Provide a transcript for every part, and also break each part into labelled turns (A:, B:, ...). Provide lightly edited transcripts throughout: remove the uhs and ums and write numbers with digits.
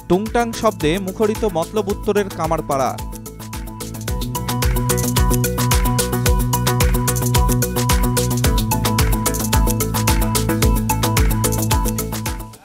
A: টুংটাং শব্দে মুখরিত মতলব উত্তরের কামারপাড়া।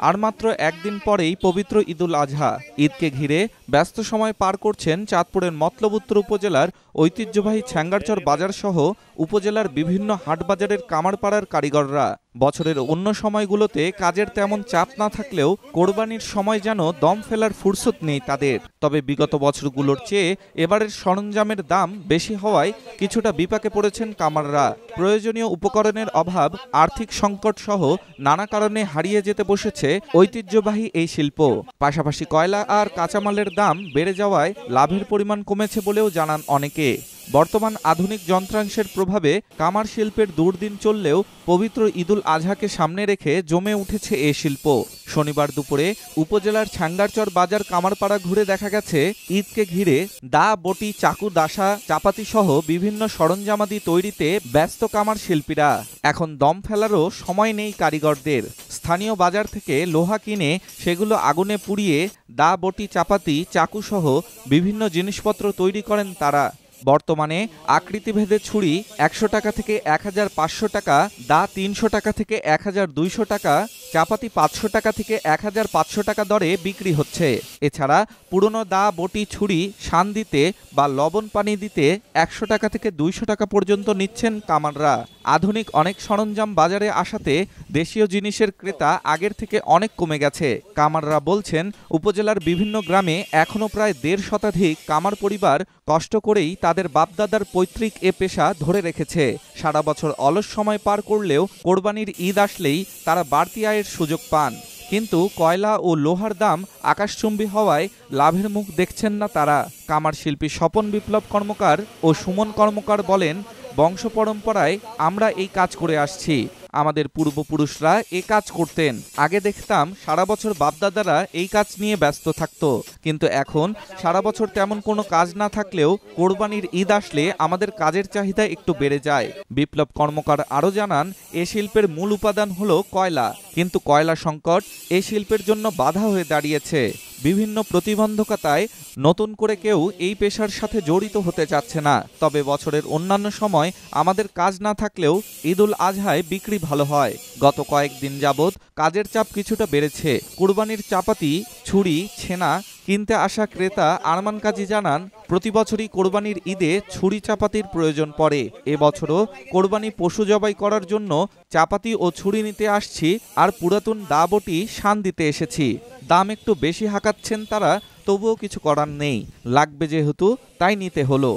A: আর মাত্র একদিন পরেই পবিত্র ঈদুল আজহা। ঈদকে ঘিরে ব্যস্ত সময় পার করছেন চাঁদপুরের মতলব উত্তর উপজেলার ঐতিহ্যবাহী ছ্যাঙ্গারচর বাজার সহ উপজেলার বিভিন্ন হাটবাজারের কামারপাড়ার কারিগররা। বছরের অন্য সময়গুলোতে কাজের তেমন চাপ না থাকলেও কোরবানির সময় যেন দম ফেলার ফুরসত নেই তাদের। তবে বিগত বছরগুলোর চেয়ে এবারের সরঞ্জামের দাম বেশি হওয়ায় কিছুটা বিপাকে পড়েছেন কামাররা। প্রয়োজনীয় উপকরণের অভাব, আর্থিক সংকট সহ নানা কারণে হারিয়ে যেতে বসেছে ঐতিহ্যবাহী এই শিল্প। পাশাপাশি কয়লা আর কাঁচামালের দাম বেড়ে যাওয়ায় লাভের পরিমাণ কমেছে বলেও জানান অনেকে। বর্তমান আধুনিক যন্ত্রাংশের প্রভাবে কামার শিল্পের দুর্দিন চললেও পবিত্র ঈদুল আজহাকে সামনে রেখে জমে উঠেছে এ শিল্প। শনিবার দুপুরে উপজেলার ছ্যাঙ্গারচর বাজার কামারপাড়া ঘুরে দেখা গেছে ঈদকে ঘিরে দা, বটি, চাকু, দাসা, চাপাতি সহ বিভিন্ন সরঞ্জামাদি তৈরিতে ব্যস্ত কামার শিল্পীরা। এখন দম ফেলারও সময় নেই কারিগরদের। স্থানীয় বাজার থেকে লোহা কিনে সেগুলো আগুনে পুড়িয়ে দা, বটি, চাপাতি, চাকু সহ বিভিন্ন জিনিসপত্র তৈরি করেন তারা। বর্তমানে আকৃতিভেদে ছুরি ১০০ টাকা থেকে ১৫০০ টাকা, দা ৩০০ টাকা থেকে ১২০০ টাকা, চাপাতি ৫০০ টাকা থেকে ১৫০০ টাকা দরে বিক্রি হচ্ছে। এছাড়া পুরনো দা, বটি, ছুরি শান দিতে বা লবণ পানি দিতে ১০০ টাকা থেকে ২০০ টাকা পর্যন্ত নিচ্ছেন কামাররা। আধুনিক অনেক সরঞ্জাম বাজারে আসাতে দেশীয় জিনিসের ক্রেতা আগের থেকে অনেক কমে গেছে। কামাররা বলছেন, উপজেলার বিভিন্ন গ্রামে এখনও প্রায় ১.৫ শতাধিক কামার পরিবার কষ্ট করেই তাদের বাপদাদার পৈতৃক এ পেশা ধরে রেখেছে। সারা বছর অলস সময় পার করলেও কোরবানির ঈদ আসলেই তারা বাড়তি আয়ের সুযোগ পান। কিন্তু কয়লা ও লোহার দাম আকাশচুম্বী হওয়ায় লাভের মুখ দেখছেন না তারা। কামার শিল্পী স্বপন বিপ্লব কর্মকার ও সুমন কর্মকার বলেন, বংশ পরম্পরায় আমরা এই কাজ করে আসছি। আমাদের পূর্বপুরুষরা এই কাজ করতেন। আগে দেখতাম সারা বছর বাপদাদারা এই কাজ নিয়ে ব্যস্ত থাকতো, কিন্তু এখন সারা বছর তেমন কোনো কাজ না থাকলেও কোরবানির ঈদ আসলে আমাদের কাজের চাহিদা একটু বেড়ে যায়। বিপ্লব কর্মকার আরও জানান, এ শিল্পের মূল উপাদান হলো কয়লা, কিন্তু কয়লা সংকট এই শিল্পের জন্য বাধা হয়ে দাঁড়িয়েছে। বিভিন্ন প্রতিবন্ধকতায় নতুন করে কেউ এই পেশার সাথে জড়িত হতে চাচ্ছে না। তবে বছরের অন্যান্য সময় আমাদের কাজ না থাকলেও ঈদুল আজহায় বিক্রি ভালো হয়। গত কয়েকদিন যাবৎ কাজের চাপ কিছুটা বেড়েছে। কুরবানির চাপাতি, ছুরি, ছেনা কিনতে আসা ক্রেতা আরমান কাজী জানান, প্রতি বছরই কোরবানির ঈদে ছুরি চাপাতির প্রয়োজন পড়ে। এবছরও কোরবানি পশু জবাই করার জন্য চাপাতি ও ছুরি নিতে আসছি, আর পুরাতন দা, বটি শান দিতে এসেছি। দাম একটু বেশি হাঁকাচ্ছেন তারা, তবুও কিছু করার নেই, লাগবে যেহেতু তাই নিতে হলো।